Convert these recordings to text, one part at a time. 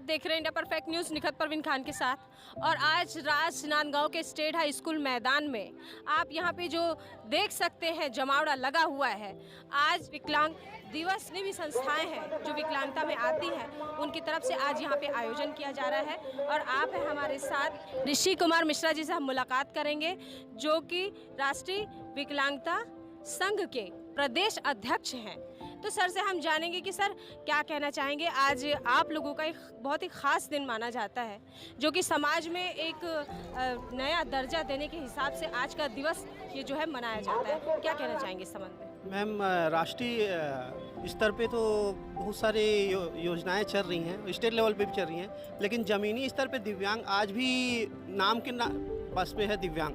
देख रहे हैं India perfect news Nikhat Parveen Khan के साथ। और आज राजनांदगांव के स्टेट हाई स्कूल मैदान में आप यहाँ पे जो देख सकते हैं जमावड़ा लगा हुआ है। आज विकलांग दिवस ने भी संस्थाएं हैं जो विकलांगता में आती हैं, उनकी तरफ से आज यहाँ पे आयोजन किया जा रहा है। और आप हैं हमारे साथ, ऋषि कुमार मिश्रा जी से हम मुलाकात करेंगे जो कि राष्ट्रीय विकलांगता संघ के प्रदेश अध्यक्ष हैं। तो सर से हम जानेंगे कि सर क्या कहना चाहेंगे। आज आप लोगों का एक बहुत ही ख़ास दिन माना जाता है जो कि समाज में एक नया दर्जा देने के हिसाब से आज का दिवस ये जो है मनाया जाता है। क्या कहना चाहेंगे इस संबंध में? मैम, राष्ट्रीय स्तर पे तो बहुत सारे योजनाएं चल रही हैं, स्टेट लेवल पे भी चल रही हैं, लेकिन ज़मीनी स्तर पे दिव्यांग आज भी नाम के बस पे है दिव्यांग।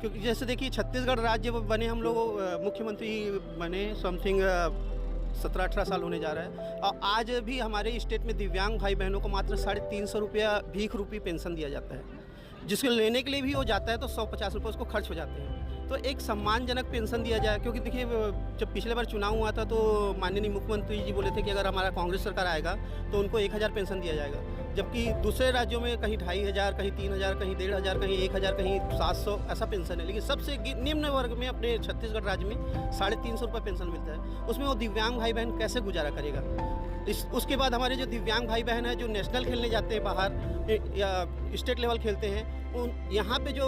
क्योंकि जैसे देखिए, छत्तीसगढ़ राज्य बने हम लोग, मुख्यमंत्री बने समथिंग 17-18 साल होने जा रहा है, और आज भी हमारे स्टेट में दिव्यांग भाई बहनों को मात्र 350 रुपया भीख रूपी पेंशन दिया जाता है। जिसको लेने के लिए भी वो जाता है तो 150 रुपये उसको खर्च हो जाते हैं। तो एक सम्मानजनक पेंशन दिया जाए, क्योंकि देखिए जब पिछले बार चुनाव हुआ था तो माननीय मुख्यमंत्री जी बोले थे कि अगर हमारा कांग्रेस सरकार आएगा तो उनको 1000 पेंशन दिया जाएगा, जबकि दूसरे राज्यों में कहीं 2500, कहीं 3000, कहीं 1500, कहीं 1000, कहीं 700 ऐसा पेंशन है। लेकिन सबसे निम्न वर्ग में अपने छत्तीसगढ़ राज्य में 350 रुपये पेंशन मिलता है। उसमें वो दिव्यांग भाई बहन कैसे गुजारा करेगा? उसके बाद हमारे जो दिव्यांग भाई बहन हैं जो नेशनल खेलने जाते हैं बाहर या स्टेट लेवल खेलते हैं, यहाँ पे जो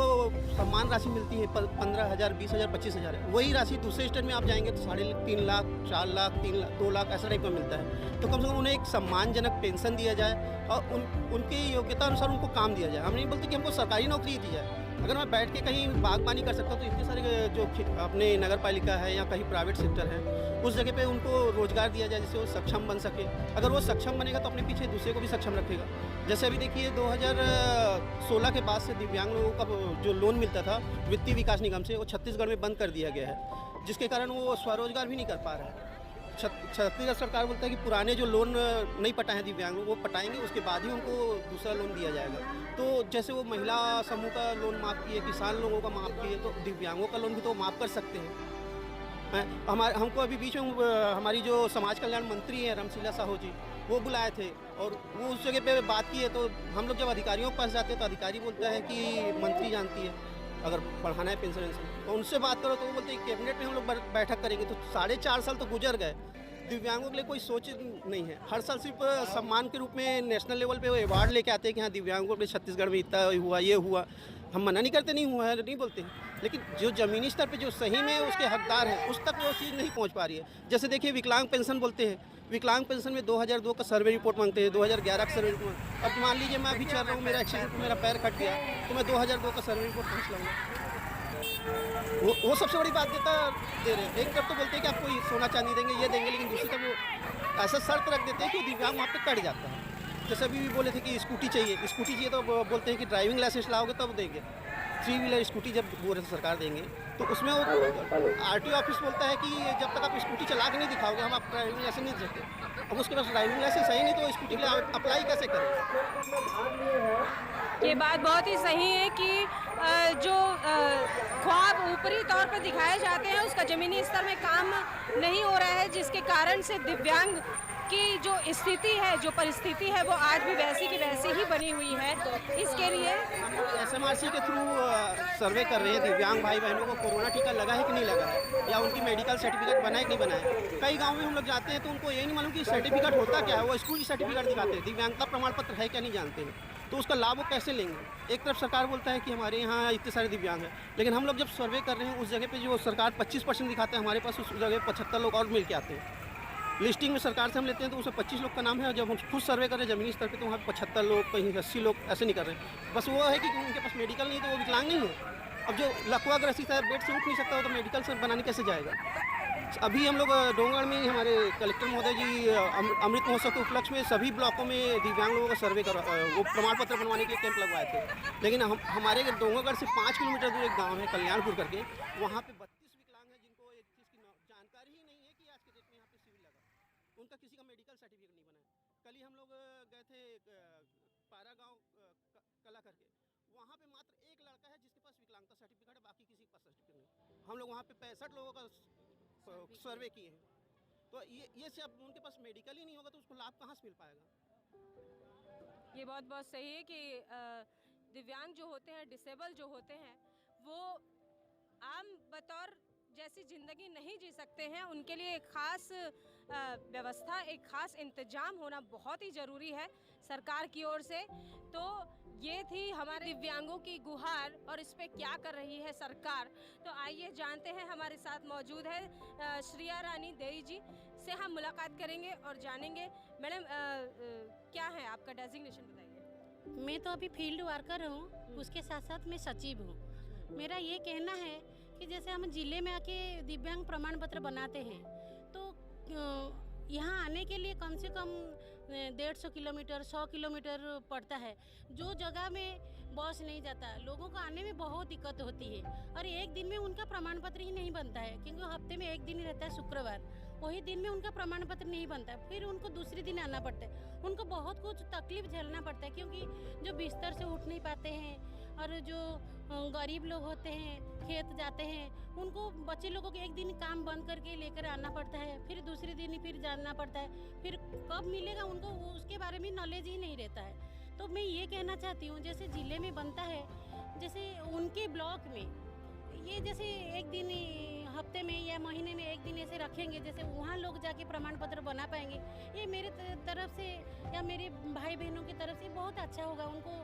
सम्मान राशि मिलती है 15,000, 20,000, 25,000 है। वही राशि दूसरे स्टेट में आप जाएंगे तो 3.5 लाख, 4 लाख, 3 लाख, 2 लाख ऐसा टाइप का मिलता है। तो कम से कम उन्हें एक सम्मानजनक पेंशन दिया जाए और उनकी योग्यता अनुसार उनको काम दिया जाए। हम नहीं बोलते कि हमको सरकारी नौकरी दी जाए। अगर मैं बैठ के कहीं बागबानी कर सकता हूँ तो इतने सारे जो अपने नगर पालिका है या कहीं प्राइवेट सेक्टर है, उस जगह पे उनको रोजगार दिया जाए जिससे वो सक्षम बन सके। अगर वो सक्षम बनेगा तो अपने पीछे दूसरे को भी सक्षम रखेगा। जैसे अभी देखिए 2016 के बाद से दिव्यांग लोगों का जो लोन मिलता था वित्तीय विकास निगम से, वो छत्तीसगढ़ में बंद कर दिया गया है, जिसके कारण वो स्वरोजगार भी नहीं कर पा रहा है। छत्तीसगढ़ सरकार बोलता है कि पुराने जो लोन नहीं पटाए हैं दिव्यांग लोग वो पटाएंगे, उसके बाद ही उनको दूसरा लोन दिया जाएगा। तो जैसे वो महिला समूह का लोन माफ़ किए, किसान लोगों का माफ़ किए, तो दिव्यांगों का लोन भी तो माफ़ कर सकते हैं। हमको अभी बीच में हमारी जो समाज कल्याण मंत्री हैं रमशीला साहू जी, वो बुलाए थे और वो उस जगह पे बात की है। तो हम लोग जब अधिकारियों के पास जाते हैं तो अधिकारी बोलता है कि मंत्री जानती है अगर बढ़ाना है पेंशन, तो उनसे बात करो तो वो बोलते हैं कैबिनेट में हम लोग बैठक करेंगे। तो 4.5 साल तो गुजर गए, दिव्यांगों के लिए कोई सोच नहीं है। हर साल सिर्फ सम्मान के रूप में नेशनल लेवल पे वो अवार्ड लेके आते हैं कि हाँ दिव्यांगों के छत्तीसगढ़ में इतना हुआ, ये हुआ। हम मना नहीं करते, नहीं हुआ है नहीं बोलते हैं, लेकिन जो ज़मीनी स्तर पे जो सही में उसके हकदार हैं उस तक वो चीज़ नहीं पहुंच पा रही है। जैसे देखिए विकलांग पेंशन बोलते हैं, विकलांग पेंशन में 2002 का सर्वे रिपोर्ट मांगते हैं, 2011 का सर्वे रिपोर्ट। अब मान लीजिए मैं अभी चल रहा हूँ, मेरा एक्सीडेंट, मेरा पैर कट गया, तो मैं 2002 का सर्वे रिपोर्ट पहुँच लाऊंगा। वो सबसे बड़ी बाध्यता दे रहे हैं। एक तरफ तो बोलते हैं कि आपको सोना चांदी देंगे, ये देंगे, लेकिन दूसरी तरफ वो ऐसा शर्त रख देते हैं कि दिव्यांग वहाँ पे कट जाता है। जैसे अभी बोले थे कि स्कूटी चाहिए तो बोलते हैं कि ड्राइविंग लाइसेंस लाओगे तब देंगे। 3 व्हीलर स्कूटी जब बोले सरकार देंगे तो उसमें वो RTO ऑफिस बोलता है कि जब तक आप स्कूटी चला के नहीं दिखाओगे हम आप ड्राइविंग लाइसेंस नहीं दे सकते। अब उसके पास ड्राइविंग लाइसेंस है ही नहीं तो स्कूटी के लिए अप्लाई कैसे करें? ये बात बहुत ही सही है कि जो ख्वाब ऊपरी तौर पर दिखाए जाते हैं उसका ज़मीनी स्तर में काम नहीं हो रहा है, जिसके कारण से दिव्यांग की जो स्थिति है, जो परिस्थिति है, वो आज भी वैसी की वैसी ही बनी हुई है। इसके लिए SMRC के थ्रू सर्वे कर रहे हैं दिव्यांग भाई बहनों को कोरोना टीका लगा है कि नहीं लगा है, या उनकी मेडिकल सर्टिफिकेट बना है कि नहीं बना है। कई गाँव में हम लोग जाते हैं तो उनको ये नहीं मालूम कि सर्टिफिकेट होता क्या है। वो स्कूल की सर्टिफिकेट दिखाते हैं, दिव्यांगता प्रमाण पत्र है क्या नहीं जानते हैं, तो उसका लाभ वो कैसे लेंगे? एक तरफ सरकार बोलता है कि हमारे यहाँ इतने सारे दिव्यांग हैं, लेकिन हम लोग जब सर्वे कर रहे हैं उस जगह पे जो सरकार 25% दिखाते हैं, हमारे पास उस जगह 75 लोग और मिल के आते हैं। लिस्टिंग में सरकार से हम लेते हैं तो उसमें 25 लोग का नाम है, और जब हम खुद सर्वे कर रहे हैं ज़मीनी स्तर पे तो वहाँ 75 लोग, कहीं 80 लोग ऐसे नहीं कर रहे हैं। बस वो है कि उनके पास मेडिकल नहीं है तो वो विकलांग नहीं है। अब जो लकवा ग्रसित है, बेड से उठ नहीं सकता हो, तो मेडिकल से बनाने कैसे जाएगा? अभी हम लोग डोंगरगढ़ में ही हमारे कलेक्टर महोदय जी अमृत महोत्सव के उपलक्ष्य में सभी ब्लॉकों में दिव्यांग लोगों का सर्वे वो प्रमाण पत्र बनवाने के लिए कैंप लगवाए थे। लेकिन हमारे डोंगरगढ़ से 5 किलोमीटर दूर एक गाँव है कल्याणपुर करके, वहाँ पे 32 विकलांग हैं जिनको एक चीज़ की जानकारी ही नहीं है कि आज के डेट में यहाँ पे सिविल लगा, उनका किसी का मेडिकल सर्टिफिकेट नहीं बना है। कल ही हम लोग गए थे पारा गाँव कला करके, वहाँ पे मात्र एक लड़का है जिसके पास विकलांगता सर्टिफिकेट है, बाकी किसी के पास सर्टिफिकेट नहीं। हम लोग वहाँ पे 65 लोगों का सर्वे किए हैं। तो ये से अब उनके पास मेडिकल ही नहीं होगा तो उसको लाभ कहाँ से मिल पाएगा? ये बहुत बहुत सही है कि दिव्यांग जो होते हैं, डिसेबल जो होते हैं, वो आम बतौर जैसी ज़िंदगी नहीं जी सकते हैं। उनके लिए एक ख़ास व्यवस्था, एक ख़ास इंतज़ाम होना बहुत ही ज़रूरी है सरकार की ओर से। तो ये थी हमारे दिव्यांगों की गुहार और इस पे क्या कर रही है सरकार। तो आइए जानते हैं, हमारे साथ मौजूद है श्रिया रानी देई जी से हम मुलाकात करेंगे और जानेंगे। मैडम क्या है आपका डेजिग्नेशन, बताइए। मैं तो अभी फील्ड वर्कर हूँ, उसके साथ साथ मैं सचिव हूँ। मेरा ये कहना है कि जैसे हम ज़िले में आके दिव्यांग प्रमाण पत्र बनाते हैं तो यहाँ आने के लिए कम से कम 150 किलोमीटर 100 किलोमीटर पड़ता है। जो जगह में बस नहीं जाता, लोगों को आने में बहुत दिक्कत होती है और एक दिन में उनका प्रमाण पत्र ही नहीं बनता है, क्योंकि हफ्ते में एक दिन ही रहता है शुक्रवार, वही दिन में उनका प्रमाण पत्र नहीं बनता है। फिर उनको दूसरे दिन आना पड़ता है, उनको बहुत कुछ तकलीफ झेलना पड़ता है, क्योंकि जो बिस्तर से उठ नहीं पाते हैं और जो गरीब लोग होते हैं खेत जाते हैं, उनको बच्चे लोगों को एक दिन काम बंद करके लेकर आना पड़ता है, फिर दूसरे दिन ही फिर जाना पड़ता है, फिर कब मिलेगा उनको उसके बारे में नॉलेज ही नहीं रहता है। तो मैं ये कहना चाहती हूँ, जैसे ज़िले में बनता है, जैसे उनके ब्लॉक में ये जैसे एक दिन हफ्ते में या महीने में एक दिन ऐसे रखेंगे, जैसे वहाँ लोग जाके प्रमाण पत्र बना पाएंगे। ये मेरे तरफ से या मेरे भाई बहनों की तरफ से बहुत अच्छा होगा, उनको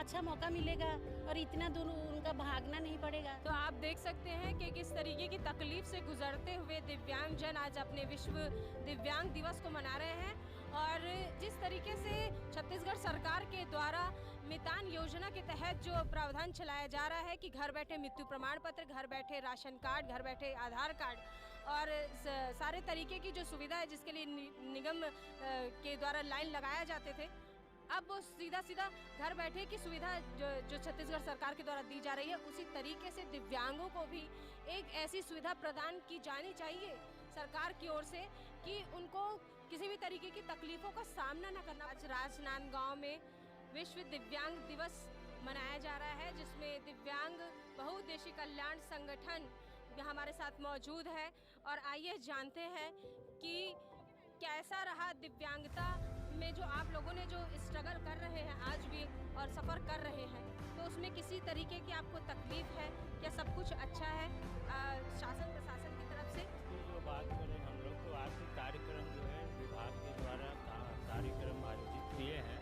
अच्छा मौका मिलेगा और इतना दूर उनका भागना नहीं पड़ेगा। तो आप देख सकते हैं कि किस तरीके की तकलीफ से गुजरते हुए दिव्यांगजन आज अपने विश्व दिव्यांग दिवस को मना रहे हैं। और जिस तरीके से छत्तीसगढ़ सरकार के द्वारा मितान योजना के तहत जो प्रावधान चलाया जा रहा है कि घर बैठे मृत्यु प्रमाण पत्र, घर बैठे राशन कार्ड, घर बैठे आधार कार्ड और सारे तरीके की जो सुविधा है जिसके लिए निगम के द्वारा लाइन लगाया जाते थे, अब वो सीधा सीधा घर बैठे की सुविधा जो छत्तीसगढ़ सरकार के द्वारा दी जा रही है, उसी तरीके से दिव्यांगों को भी एक ऐसी सुविधा प्रदान की जानी चाहिए सरकार की ओर से कि उनको किसी भी तरीके की तकलीफों का सामना न करना। आज राजनांदगांव में विश्व दिव्यांग दिवस मनाया जा रहा है, जिसमें दिव्यांग बहुउद्देशीय कल्याण संगठन हमारे साथ मौजूद है। और आइए जानते हैं कि कैसा रहा दिव्यांगता में जो आप लोगों ने जो स्ट्रगल कर रहे हैं आज भी और सफ़र कर रहे हैं, तो उसमें किसी तरीके की आपको तकलीफ है या सब कुछ अच्छा है शासन प्रशासन की तरफ से? जो बात करें हम लोग, तो आज के कार्यक्रम जो है विभाग के द्वारा कार्यक्रम आयोजित किए हैं,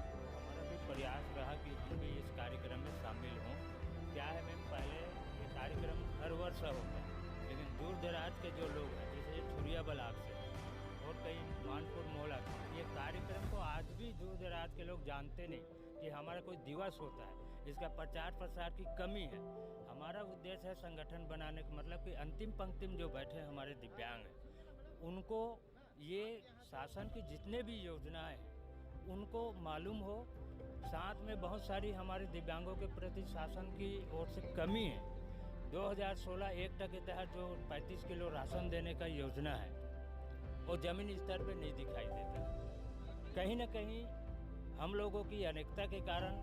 तो हमारा भी प्रयास रहा कि हम भी इस कार्यक्रम में शामिल हों। क्या है मैम, पहले ये कार्यक्रम हर वर्ष होता है, लेकिन दूर दराज के जो लोग हैं, जैसे छुरिया ब्लॉक से और कई मानपुर मोहला, ये कार्यक्रम को आज भी दूर दराज के लोग जानते नहीं कि हमारा कोई दिवस होता है। इसका प्रचार प्रसार की कमी है। हमारा उद्देश्य है संगठन बनाने का, मतलब कि अंतिम पंक्ति में जो बैठे हमारे दिव्यांग हैं, उनको ये शासन की जितने भी योजनाएं हैं उनको मालूम हो। साथ में बहुत सारी हमारे दिव्यांगों के प्रति शासन की ओर से कमी है। 2016 एक्ट के तहत जो 35 किलो राशन देने का योजना है, वो ज़मीनी स्तर पे नहीं दिखाई देता। कहीं ना कहीं हम लोगों की अनेकता के कारण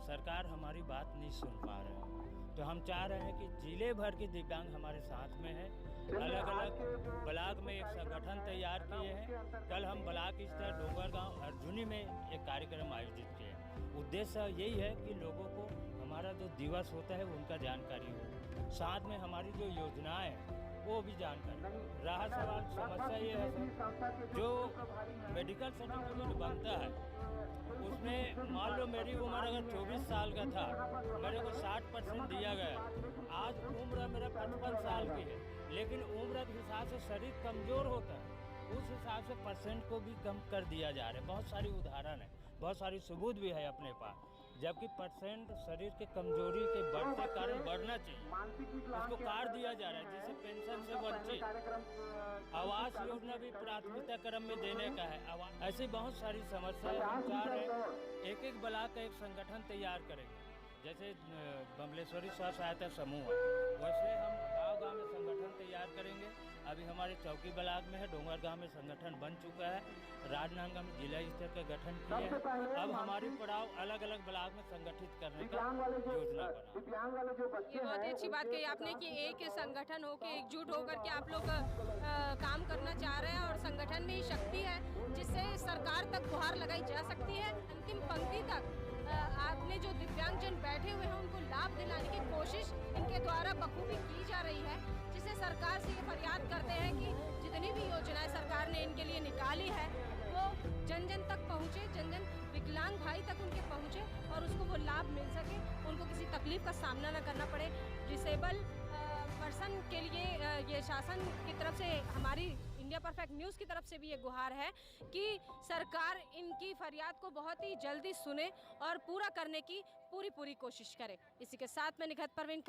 सरकार हमारी बात नहीं सुन पा रहे हैं। तो हम चाह रहे हैं कि जिले भर के दिव्यांग हमारे साथ में हैं। अलग अलग ब्लॉक में एक संगठन तैयार किए हैं। कल हम ब्लॉक स्तर डोंगरगांव अर्जुनी में एक कार्यक्रम आयोजित किए हैं। उद्देश्य यही है कि लोगों को हमारा जो दिवस होता है उनका जानकारी हो, साथ में हमारी जो योजनाएं हैं वो भी जानकारी। रहा सवाल, समस्या ये है सर, जो मेडिकल सर्टिफिकेट बनता है उसमें मान लो मेरी उम्र अगर 24 साल का था, मेरे को 60% दिया गया। आज उम्र मेरा 55 साल की है, लेकिन उम्र के हिसाब से शरीर कमज़ोर होता है, उस हिसाब से परसेंट को भी कम कर दिया जा रहा है। बहुत सारी उदाहरण है, बहुत सारी सबूत भी है अपने पास। जबकि परसेंट शरीर के कमजोरी के बढ़ते कारण बढ़ना चाहिए, उसको काट दिया जा रहा है, जिसे पेंशन से वंचित। आवास योजना भी प्राथमिकता क्रम में देने का है। ऐसी बहुत सारी समस्याएं हम चाह रहे हैं। एक एक ब्लॉक का एक संगठन तैयार करेंगे, जैसे बमलेश्वरी स्व सहायता समूह है, वैसे हम गाँव गाँव में संगठन तैयार करेंगे। अभी हमारे चौकी ब्लॉक में है, डोंगर गांव में संगठन बन चुका है, राजनांदगांव में जिला स्तर का गठन किया है। अब हमारी पड़ाव अलग अलग ब्लॉक में संगठित करने का योजना बना। ये बहुत ही अच्छी बात कही आपने कि एक संगठन हो के एकजुट होकर के आप लोग काम करना चाह रहे हैं और संगठन में ही शक्ति है जिससे सरकार तक गुहार लगाई जा सकती है। अंतिम पंक्ति तक आपने जो दिव्यांगजन बैठे हुए हैं उनको लाभ दिलाने की कोशिश इनके द्वारा बखूबी की जा रही है, जिससे सरकार से ये फरियाद करते हैं कि जितनी भी योजनाएं सरकार ने इनके लिए निकाली है वो जन जन तक पहुँचे, जन जन विकलांग भाई तक उनके पहुँचे और उसको वो लाभ मिल सके, उनको किसी तकलीफ का सामना न करना पड़े। डिसेबल पर्सन के लिए ये शासन की तरफ से, हमारी इंडिया परफेक्ट न्यूज़ की तरफ से भी ये गुहार है कि सरकार इनकी फरियाद को बहुत ही जल्दी सुने और पूरा करने की पूरी कोशिश करे। इसी के साथ मैं निखत परवीन